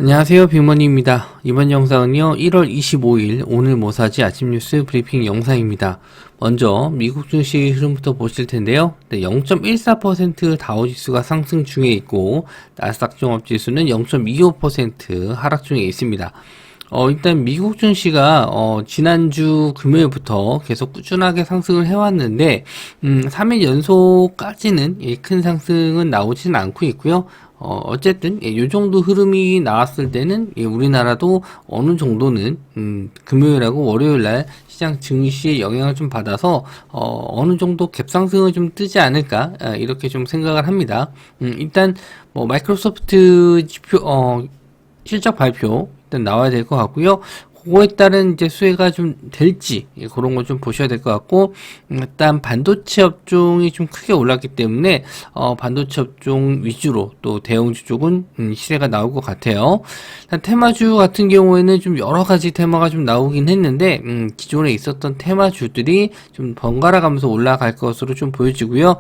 안녕하세요, 빅머니입니다. 이번 영상은요 1월 25일 오늘 뭐사지 아침 뉴스 브리핑 영상입니다. 먼저 미국 증시 흐름부터 보실 텐데요. 0.14% 다우지수가 상승 중에 있고 나스닥 종합지수는 0.25% 하락 중에 있습니다. 일단 미국 증시가 지난주 금요일부터 계속 꾸준하게 상승을 해왔는데 3일 연속까지는 큰 상승은 나오지는 않고 있고요. 어쨌든 요 정도 흐름이 나왔을 때는 우리나라도 어느 정도는 금요일하고 월요일날 시장 증시에 영향을 좀 받아서 어느 정도 갭상승을 좀 뜨지 않을까 이렇게 좀 생각을 합니다. 일단 뭐 마이크로소프트 지표 실적 발표 일단 나와야 될 것 같고요. 그거에 따른 이제 수혜가 좀 될지 그런 거 좀 보셔야 될 것 같고 일단 반도체 업종이 좀 크게 올랐기 때문에 반도체 업종 위주로 또 대형주 쪽은 시세가 나올 것 같아요. 테마주 같은 경우에는 좀 여러 가지 테마가 좀 나오긴 했는데 기존에 있었던 테마주들이 좀 번갈아 가면서 올라갈 것으로 좀 보여지고요.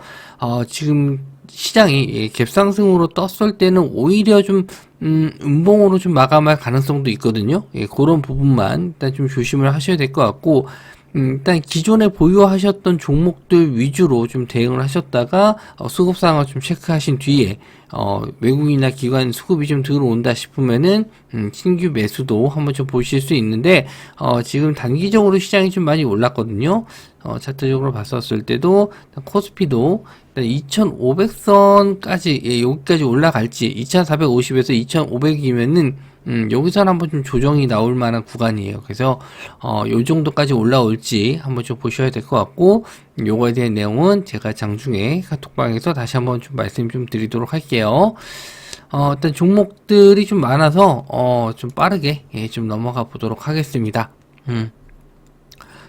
지금 시장이 갭상승으로 떴을 때는 오히려 좀 음봉으로 좀 마감할 가능성도 있거든요. 그런 부분만 일단 좀 조심을 하셔야 될 것 같고 일단 기존에 보유하셨던 종목들 위주로 좀 대응을 하셨다가 수급 상황을 좀 체크하신 뒤에 외국인이나 기관 수급이 좀 들어온다 싶으면은 신규 매수도 한번 좀 보실 수 있는데 지금 단기적으로 시장이 좀 많이 올랐거든요. 차트적으로 봤었을 때도 코스피도 2500선까지 여기까지 올라갈지 2450에서 2500이면은 여기서는 한번 좀 조정이 나올 만한 구간이에요. 그래서 요 정도까지 올라올지 한번 좀 보셔야 될 것 같고 요거에 대한 내용은 제가 장중에 카톡방에서 다시 한번 좀 말씀 좀 드리도록 할게요. 일단 종목들이 좀 많아서 좀 빠르게 좀 넘어가 보도록 하겠습니다.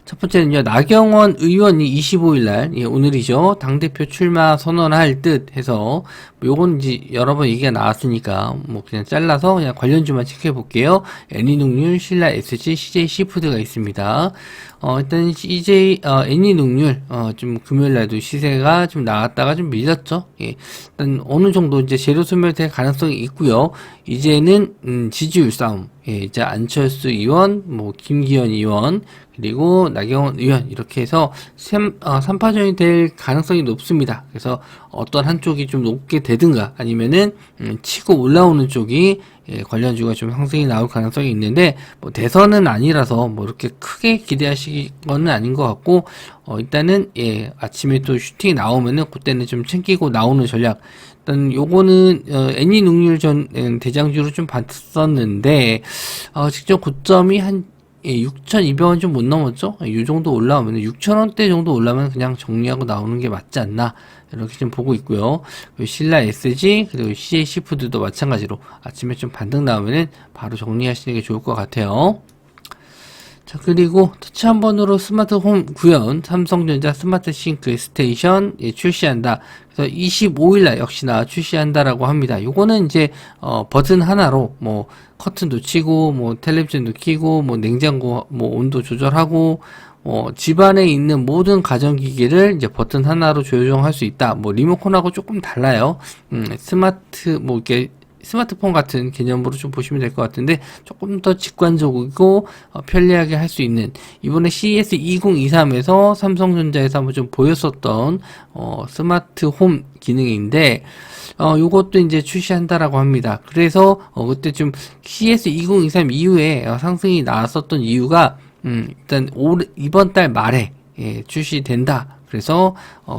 첫 번째는요, 나경원 의원이 25일날, 오늘이죠. 당대표 출마 선언할 듯 해서, 요건 이제 여러 번 얘기가 나왔으니까, 뭐 그냥 잘라서 그냥 관련주만 체크해 볼게요. 애니농률, 신라 SG, CJ 시푸드가 있습니다. 일단 애니농률, 좀 금요일날도 시세가 좀 나왔다가 좀 밀렸죠. 일단 어느 정도 이제 재료 소멸될 가능성이 있고요. 이제는 지지율 싸움. 이제 안철수 의원, 뭐 김기현 의원, 그리고 나경원 의원 이렇게 해서 3파전이 될 가능성이 높습니다. 그래서 어떤 한쪽이 좀 높게 되든가 아니면은 치고 올라오는 쪽이 관련주가 좀 상승이 나올 가능성이 있는데 뭐 대선은 아니라서 뭐 이렇게 크게 기대하실 거는 아닌 것 같고 일단은 아침에 또 슈팅이 나오면은 그때는 좀 챙기고 나오는 전략. 일단 요거는 애니농률 전 대장주로 좀 봤었는데 직접 고점이 한 6,200원 좀 못 넘었죠? 이 정도 올라오면 6,000원대 정도 올라오면 그냥 정리하고 나오는 게 맞지 않나 이렇게 좀 보고 있고요. 신라 SG 그리고 CJ 시푸드도 마찬가지로 아침에 좀 반등 나오면은 바로 정리하시는 게 좋을 것 같아요. 자, 그리고 터치 한 번으로 스마트홈 구현 삼성전자 스마트 싱크 스테이션 출시한다. 그래서 25일날 역시나 출시한다라고 합니다. 요거는 이제 버튼 하나로 뭐 커튼도 치고 뭐 텔레비전도 켜고 뭐 냉장고 뭐 온도 조절하고 집안에 있는 모든 가전기기를 이제 버튼 하나로 조정할 수 있다. 뭐 리모컨하고 조금 달라요. 스마트 뭐 이렇게 스마트폰 같은 개념으로 좀 보시면 될 것 같은데 조금 더 직관적이고 편리하게 할 수 있는 이번에 CES 2023에서 삼성전자에서 한번 좀 보였었던 스마트 홈 기능인데 요것도 이제 출시한다라고 합니다. 그래서 그때 좀 CES 2023 이후에 상승이 나왔었던 이유가 일단 이번 달 말에 출시된다. 그래서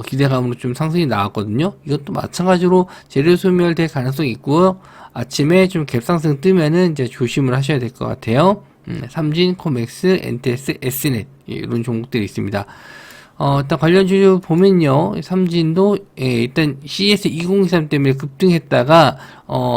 기대감으로 좀 상승이 나왔거든요. 이것도 마찬가지로 재료 소멸될 가능성이 있고요. 아침에 좀 갭상승 뜨면은 이제 조심을 하셔야 될 것 같아요. 삼진, 코맥스, 엔테스, S넷 이런 종목들이 있습니다. 일단 관련주 보면요. 삼진도 일단 CS 2023 때문에 급등했다가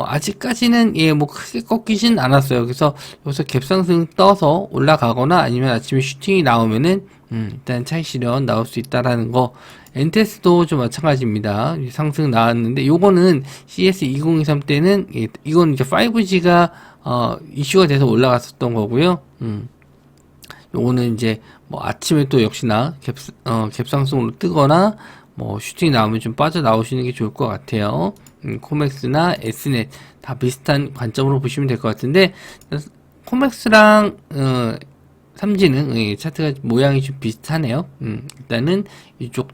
아직까지는 뭐 크게 꺾이진 않았어요. 그래서 여기서 갭상승 떠서 올라가거나 아니면 아침에 슈팅이 나오면은 일단 차익 실현 나올 수 있다라는 거. 엔테스도 좀 마찬가지입니다. 상승 나왔는데 요거는 CS 2023 때는 이건 이제 5G가 이슈가 돼서 올라갔었던 거고요. 요거는 이제 뭐 아침에 또 역시나 갭상승으로 뜨거나 뭐 슈팅이 나오면 좀 빠져나오시는 게 좋을 것 같아요. 코맥스나 S넷 다 비슷한 관점으로 보시면 될 것 같은데, 코맥스랑 삼진은 차트가 모양이 좀 비슷하네요. 일단은 이쪽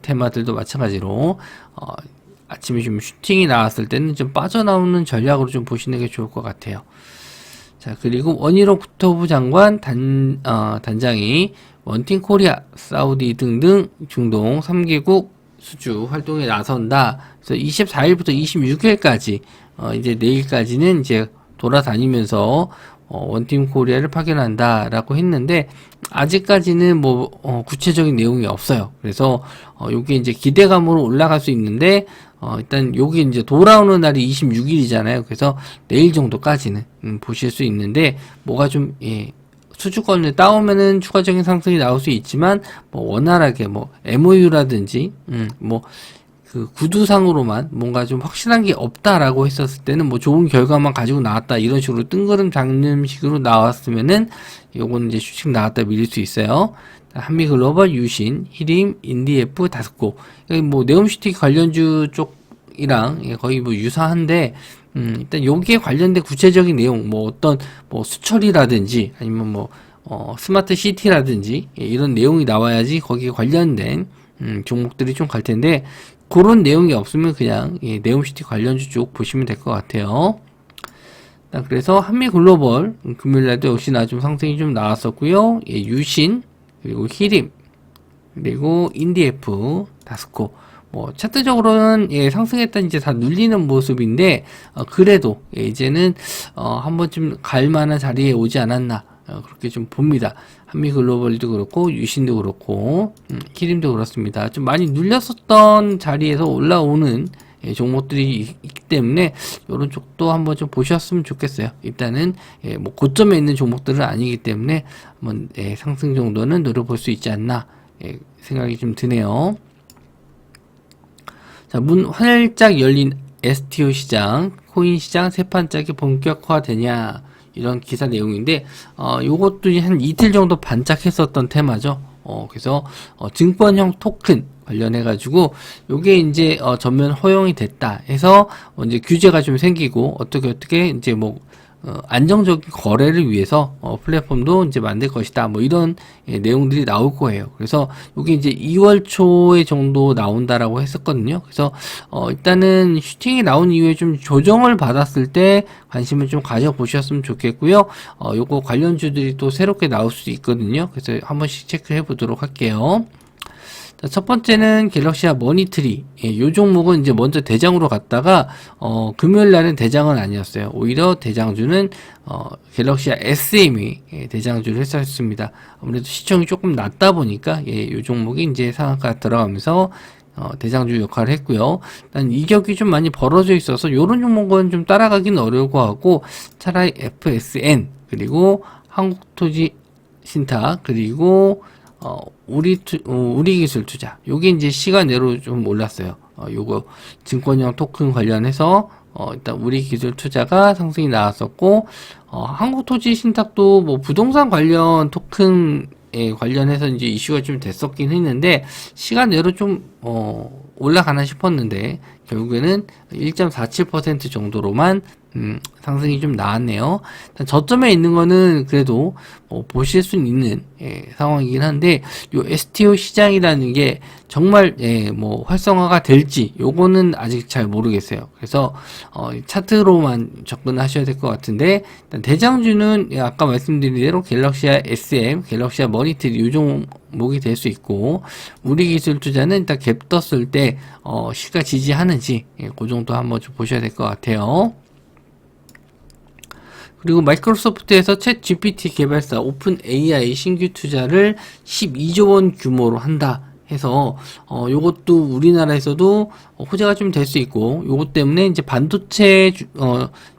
테마들도 마찬가지로 아침에 좀 슈팅이 나왔을 때는 좀 빠져나오는 전략으로 좀 보시는 게 좋을 것 같아요. 자, 그리고 원희룡 국토부 장관 단장이 원팀 코리아, 사우디 등등 중동 3개국 수주 활동에 나선다. 그래서 24일부터 26일까지 이제 내일까지는 이제 돌아다니면서 원팀 코리아를 파견한다라고 했는데, 아직까지는 뭐 구체적인 내용이 없어요. 그래서 요게 이제 기대감으로 올라갈 수 있는데, 일단 요게 이제 돌아오는 날이 26일이잖아요. 그래서 내일 정도까지는 보실 수 있는데, 뭐가 좀 수주권을 따오면은 추가적인 상승이 나올 수 있지만, 뭐 원활하게 뭐 MOU라든지 뭐 그 구두상으로만 뭔가 좀 확실한 게 없다라고 했었을 때는 뭐 좋은 결과만 가지고 나왔다 이런 식으로 뜬구름 잡는 식으로 나왔으면은 요거는 이제 수식 나왔다 밀릴 수 있어요. 한미글로벌, 유신, 히림, 인디에프 5곳. 뭐 네옴시티 관련주 쪽이랑 거의 뭐 유사한데, 일단 여기에 관련된 구체적인 내용, 뭐 어떤 뭐 수철이라든지 아니면 뭐 스마트 시티라든지 이런 내용이 나와야지 거기에 관련된 종목들이 좀 갈 텐데, 그런 내용이 없으면 그냥 네옴시티 관련주 쪽 보시면 될 것 같아요. 그래서 한미글로벌 금요일날도 역시나 좀 상승이 좀 나왔었고요. 유신, 그리고 히림, 그리고 인디에프 5곳. 뭐 차트적으로는 상승했다 이제 다 눌리는 모습인데, 그래도 이제는 한 번쯤 갈 만한 자리에 오지 않았나, 그렇게 좀 봅니다. 한미글로벌도 그렇고 유신도 그렇고 히림도 그렇습니다. 좀 많이 눌렸었던 자리에서 올라오는 종목들이 있기 때문에 이런 쪽도 한번 좀 보셨으면 좋겠어요. 일단은 뭐 고점에 있는 종목들은 아니기 때문에 한번 상승 정도는 노려볼 수 있지 않나 생각이 좀 드네요. 자, 문 활짝 열린 STO 시장, 코인 시장 세 판짝이 본격화되냐, 이런 기사 내용인데, 요것도 한 이틀 정도 반짝했었던 테마죠. 그래서 증권형 토큰 관련해가지고 요게 이제 전면 허용이 됐다 해서 이제 규제가 좀 생기고 어떻게 이제 뭐 안정적인 거래를 위해서 플랫폼도 이제 만들 것이다, 뭐 이런 내용들이 나올 거예요. 그래서 이게 이제 2월 초에 정도 나온다라고 했었거든요. 그래서 일단은 슈팅이 나온 이후에 좀 조정을 받았을 때 관심을 좀 가져보셨으면 좋겠고요. 요거 관련주들이 또 새롭게 나올 수 있거든요. 그래서 한 번씩 체크해 보도록 할게요. 자, 첫 번째는 갤럭시아 머니트리. 요 종목은 이제 먼저 대장으로 갔다가 금요일 날은 대장은 아니었어요. 오히려 대장주는 갤럭시아 SM이 대장주를 했었습니다. 아무래도 시청이 조금 낮다 보니까 요 종목이 이제 상한가 들어가면서 대장주 역할을 했고요. 난 이격이 좀 많이 벌어져 있어서 요런 종목은 좀 따라가기는 어려울 것 같고, 차라리 FSN, 그리고 한국토지 신탁, 그리고 우리기술투자, 요게 이제 시간내로 좀 올랐어요. 요거 증권형 토큰 관련해서 일단 우리기술투자가 상승이 나왔었고, 한국토지신탁도 뭐 부동산 관련 토큰에 관련해서 이제 이슈가 좀 됐었긴 했는데, 시간내로 좀 올라가나 싶었는데 결국에는 1.47% 정도로만 상승이 좀 나왔네요. 저점에 있는 거는 그래도 보실 수 있는 상황이긴 한데, 요 STO 시장이라는 게 정말 뭐 활성화가 될지 요거는 아직 잘 모르겠어요. 그래서 차트로만 접근하셔야 될 것 같은데, 일단 대장주는 아까 말씀드린 대로 갤럭시아 SM, 갤럭시아 머니트리 요 종목이 될 수 있고, 우리기술투자는 일단 갭 떴을 때 시가 지지하는지 그 정도 한번 좀 보셔야 될 것 같아요. 그리고 마이크로소프트에서 챗 GPT 개발사 오픈 AI 신규 투자를 12조 원 규모로 한다 해서 요것도 우리나라에서도 호재가 좀 될 수 있고, 요것 때문에 이제 반도체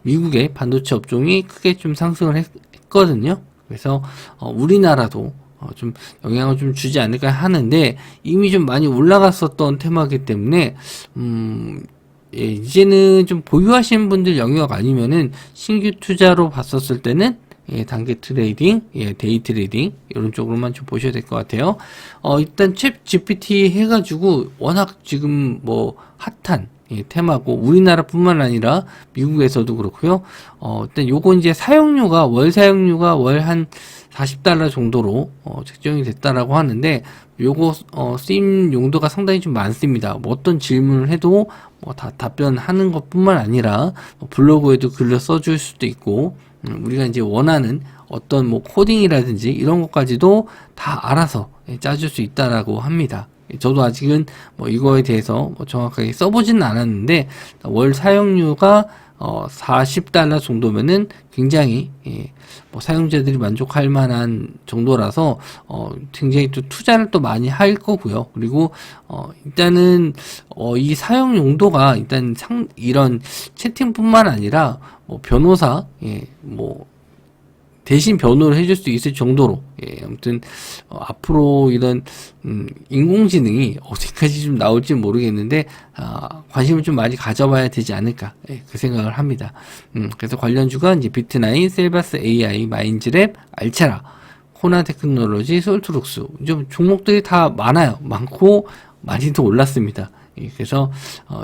미국의 반도체 업종이 크게 좀 상승을 했거든요. 그래서 우리나라도 좀 영향을 좀 주지 않을까 하는데, 이미 좀 많이 올라갔었던 테마이기 때문에 이제는 좀 보유하시는 분들 영역 아니면은 신규 투자로 봤었을 때는 단기 트레이딩, 데이 트레이딩 이런 쪽으로만 좀 보셔야 될 것 같아요. 일단 챗 GPT 해가지고 워낙 지금 뭐 핫한 테마고 우리나라뿐만 아니라 미국에서도 그렇고요. 일단 요거 이제 사용료가 월 한 $40 정도로 책정이 됐다라고 하는데 요거 쓰임 용도가 상당히 좀 많습니다. 뭐 어떤 질문을 해도 뭐 다 답변하는 것뿐만 아니라 뭐 블로그에도 글을 써줄 수도 있고 우리가 이제 원하는 어떤 뭐 코딩이라든지 이런 것까지도 다 알아서 짜줄 수 있다라고 합니다. 저도 아직은 뭐 이거에 대해서 뭐 정확하게 써보지는 않았는데 월 사용료가 $40 정도면은 굉장히 뭐 사용자들이 만족할 만한 정도라서 굉장히 또 투자를 또 많이 할 거고요. 그리고 일단은 이 사용 용도가 일단 이런 채팅뿐만 아니라 뭐 변호사 뭐 대신 변호를 해줄 수 있을 정도로 아무튼 앞으로 이런 인공지능이 어디까지 좀 나올지 모르겠는데 관심을 좀 많이 가져봐야 되지 않을까 그 생각을 합니다. 그래서 관련주가 이제 비트나인, 셀바스 AI, 마인즈랩, 알체라, 코나 테크놀로지, 솔트룩스 좀 종목들이 다 많고 많이도 올랐습니다. 그래서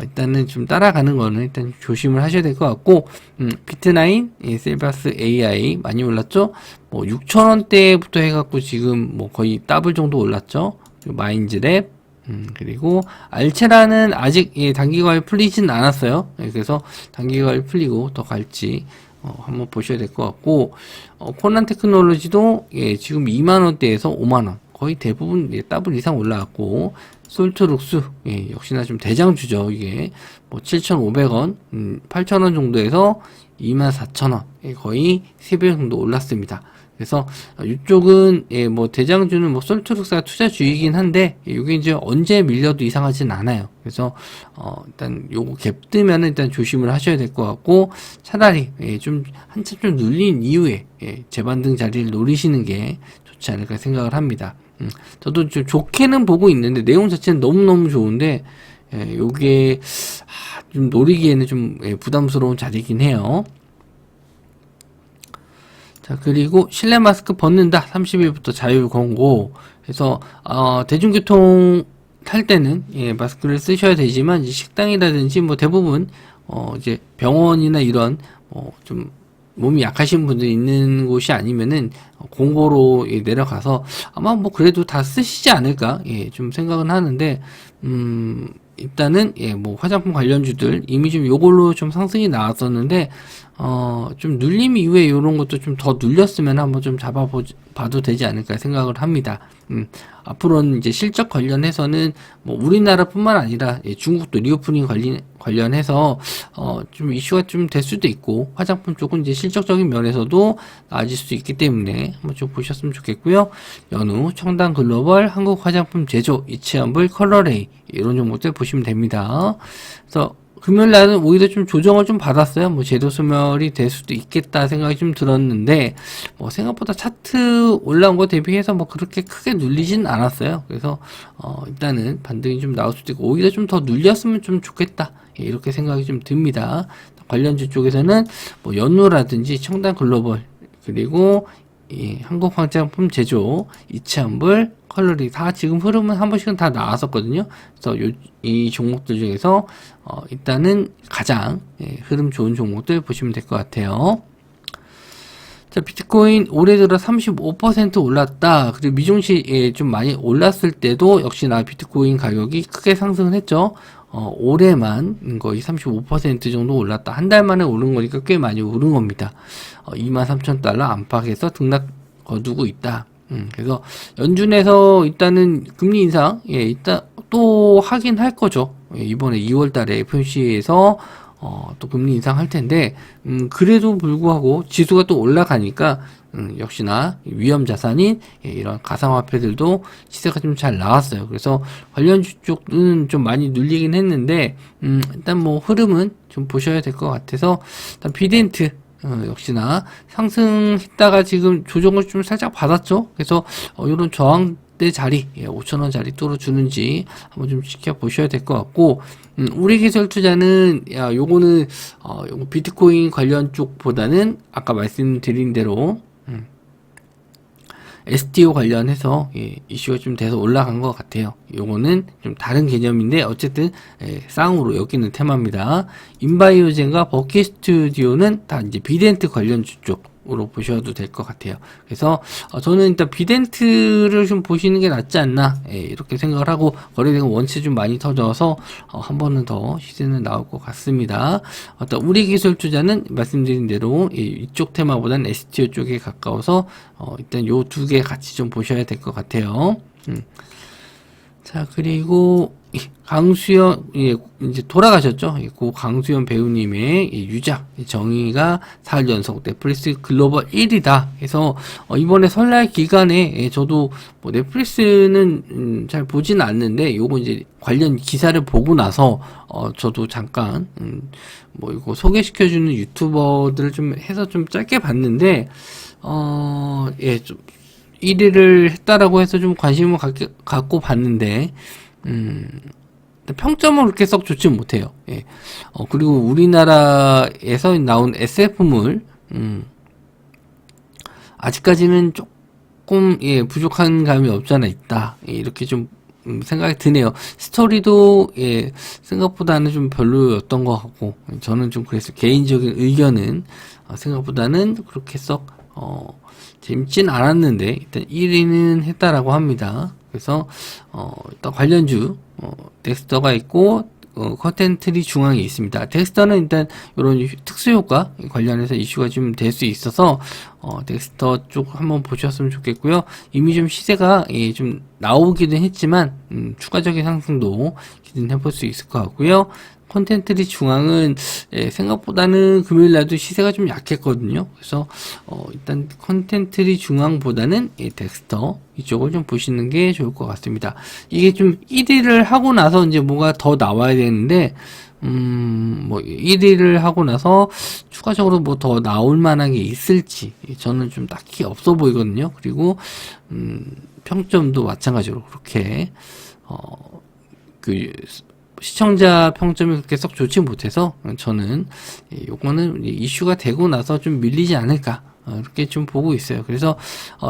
일단은 좀 따라가는 거는 일단 조심을 하셔야 될 것 같고 비트나인, 셀바스 AI 많이 올랐죠. 뭐 6,000원대부터 해갖고 지금 뭐 거의 더블 정도 올랐죠. 마인즈랩 그리고 알체라는 아직 단기가에 풀리진 않았어요. 그래서 단기가에 풀리고 더 갈지 한번 보셔야 될 것 같고 코난 테크놀로지도 지금 2만원대에서 5만원 거의 대부분 더블 이상 올라왔고 솔트룩스 역시나 좀 대장주죠. 이게 뭐 7,500원 8,000원 정도에서 24,000원 거의 3배 정도 올랐습니다. 그래서 이쪽은 뭐 대장주는 뭐 솔트룩스가 투자주이긴 한데 이게 이제 언제 밀려도 이상하진 않아요. 그래서 일단 요거 갭 뜨면은 일단 조심을 하셔야 될 것 같고 차라리 좀 한참 좀 눌린 이후에 재반등 자리를 노리시는 게 좋지 않을까 생각을 합니다. 저도 좀 좋게는 보고 있는데 내용 자체는 너무너무 좋은데 요게 좀 노리기에는 좀 부담스러운 자리이긴 해요. 자, 그리고 실내 마스크 벗는다 30일부터 자율 권고 해서 대중교통 탈 때는 마스크를 쓰셔야 되지만 이제 식당이라든지 뭐 대부분 이제 병원이나 이런 좀 몸이 약하신 분들 있는 곳이 아니면은 공고로 내려가서 아마 뭐 그래도 다 쓰시지 않을까 좀 생각은 하는데 일단은 뭐 화장품 관련주들 이미 좀 요걸로 좀 상승이 나왔었는데 좀 눌림 이후에 요런 것도 좀 더 눌렸으면 한번 좀 봐도 되지 않을까 생각을 합니다. 앞으로는 이제 실적 관련해서는 뭐 우리나라뿐만 아니라 중국도 리오프닝 관련해서 좀 이슈가 좀 될 수도 있고 화장품 쪽은 이제 실적적인 면에서도 나아질 수 있기 때문에 한번 좀 보셨으면 좋겠고요. 연우, 청담 글로벌, 한국 화장품 제조, 이치현불, 컬러레이 이런 종목들 보시면 됩니다. 그래서 금요일 날은 오히려 좀 조정을 좀 받았어요. 뭐 제도 소멸이 될 수도 있겠다 생각이 좀 들었는데 뭐 생각보다 차트 올라온 거 대비해서 뭐 그렇게 크게 눌리진 않았어요. 그래서 일단은 반등이 좀 나올 수도 있고 오히려 좀 더 눌렸으면 좀 좋겠다 이렇게 생각이 좀 듭니다. 관련주 쪽에서는 뭐 연우라든지 청담 글로벌 그리고 한국 화장품 제조, 이치현불, 컬러리 다 지금 흐름은 한 번씩은 다 나왔었거든요. 그래서 이 종목들 중에서 일단은 가장 흐름 좋은 종목들 보시면 될 것 같아요. 자, 비트코인 올해 들어 35% 올랐다. 그리고 미종시 좀 많이 올랐을 때도 역시나 비트코인 가격이 크게 상승을 했죠. 올해만 거의 35% 정도 올랐다. 한 달 만에 오른 거니까 꽤 많이 오른 겁니다. 23,000달러 안팎에서 등락 거두고 있다. 그래서 연준에서 일단은 금리 인상, 일단 또 하긴 할 거죠. 이번에 2월 달에 FOMC에서 또 금리 인상할 텐데, 그래도 불구하고 지수가 또 올라가니까, 역시나 위험 자산인 이런 가상화폐들도 시세가 좀 잘 나왔어요. 그래서 관련주 쪽은 좀 많이 눌리긴 했는데, 일단 뭐 흐름은 좀 보셔야 될 것 같아서, 일단 비덴트, 역시나 상승했다가 지금 조정을 좀 살짝 받았죠. 그래서 이런 저항대 자리 5,000원 자리 뚫어주는지 한번 좀 지켜보셔야 될 것 같고 우리 기술 투자는 요거는 요거 비트코인 관련 쪽보다는 아까 말씀드린 대로 STO 관련해서 이슈가 좀 돼서 올라간 것 같아요. 요거는 좀 다른 개념인데 어쨌든 쌍으로 엮이는 테마입니다. 인바이오젠과 버킷 스튜디오는 다 이제 비덴트 관련주 쪽으로 보셔도 될 것 같아요. 그래서 저는 일단 비덴트를 좀 보시는 게 낫지 않나 이렇게 생각을 하고, 거래대금 원체 좀 많이 터져서 한 번은 더 시세는 나올 것 같습니다. 어떤 우리 기술 투자는 말씀드린 대로 이쪽 테마보다는 STO 쪽에 가까워서 일단 요 두 개 같이 좀 보셔야 될 것 같아요. 자, 그리고 강수연, 이제 돌아가셨죠? 고 강수연 배우님의 유작 정의가 4일 연속 넷플릭스 글로벌 1위다 해서 이번에 설날 기간에 저도 뭐 넷플릭스는 잘 보진 않는데 요거 이제 관련 기사를 보고 나서 저도 잠깐 뭐 이거 소개시켜주는 유튜버들을 좀 해서 좀 짧게 봤는데 좀 1위를 했다라고 해서 좀 관심을 갖고 봤는데, 평점은 그렇게 썩 좋지 못해요. 그리고 우리나라에서 나온 SF물, 아직까지는 조금, 부족한 감이 없잖아 있다. 이렇게 좀, 생각이 드네요. 스토리도, 생각보다는 좀 별로였던 것 같고, 저는 좀 그랬어요. 개인적인 의견은, 생각보다는 그렇게 썩, 재밌진 않았는데 일단 1위는 했다라고 합니다. 그래서 일단 관련주 덱스터가 있고 컨텐트리 중앙에 있습니다. 덱스터는 일단 이런 특수효과 관련해서 이슈가 좀 될 수 있어서 덱스터 쪽 한번 보셨으면 좋겠고요. 이미 좀 시세가 좀 나오기는 했지만 추가적인 상승도 기대해 볼 수 있을 것 같고요. 컨텐트리 중앙은 생각보다는 금요일날도 시세가 좀 약했거든요. 그래서 일단 컨텐트리 중앙보다는 덱스터 이쪽을 좀 보시는 게 좋을 것 같습니다. 이게 좀 1위를 하고 나서 이제 뭐가 더 나와야 되는데 뭐 1위를 하고 나서 추가적으로 뭐 더 나올 만한 게 있을지 저는 좀 딱히 없어 보이거든요. 그리고 평점도 마찬가지로 그렇게 시청자 평점이 그렇게 썩 좋지 못해서 저는 요거는 이슈가 되고 나서 좀 밀리지 않을까 이렇게 좀 보고 있어요. 그래서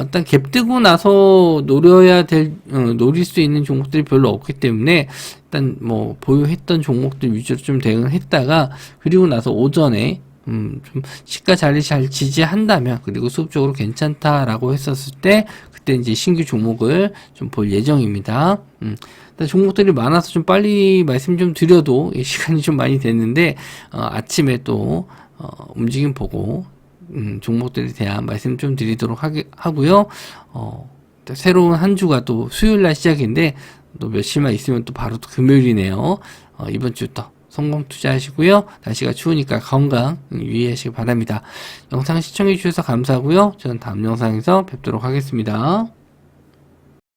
일단 갭 뜨고 나서 노릴 수 있는 종목들이 별로 없기 때문에 일단 뭐 보유했던 종목들 위주로 좀 대응을 했다가, 그리고 나서 오전에 좀 시가 자리 잘 지지한다면, 그리고 수급적으로 괜찮다라고 했었을 때 그때 이제 신규 종목을 좀 볼 예정입니다. 일단 종목들이 많아서 좀 빨리 말씀 좀 드려도 시간이 좀 많이 됐는데 아침에 또 움직임 보고 종목들에 대한 말씀 좀 드리도록 하고요. 새로운 한 주가 또 수요일날 시작인데 또 며칠만 있으면 또 바로 또 금요일이네요. 이번 주 또 성공 투자하시고요. 날씨가 추우니까 건강 유의하시기 바랍니다. 영상 시청해 주셔서 감사하고요. 저는 다음 영상에서 뵙도록 하겠습니다.